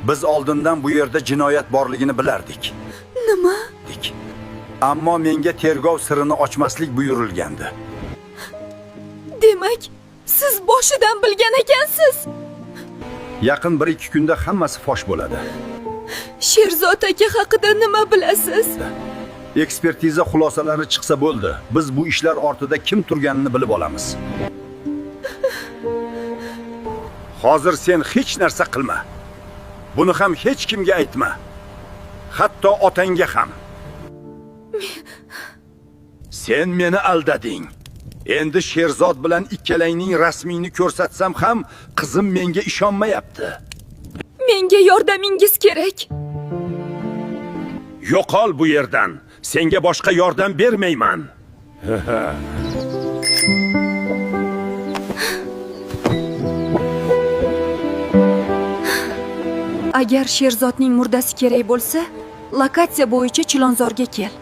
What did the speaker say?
Biz oldindan bu yerda jinoyat borligini bilardik. Nima? Ammo menga tergov sirini ochmaslik buyurilgandi. Demak, siz boshidan bilgan ekansiz. Yaqin 1-2 kunda hammasi fosh bo'ladi. Sherzod aka haqida nima bilasiz? Ekspertiza xulosalari chiqsa bo'ldi. Biz bu ishlar ortida kim turganini bilib olamiz. Hozir sen hech narsa qilma. Buni ham hech kimga aytma. Hatto otangga ham. Sen meni aldading. Endi Sherzod bilan ikkalangning rasmingni ko'rsatsam ham qizim menga ishonmayapti. Menga yordamingiz kerak. Yo'qol bu yerdan. Senga boshqa yordam bermayman. Agar Sherzodning murdasi kerak bo'lsa, lokatsiya bo'yicha Chilonzorga kel.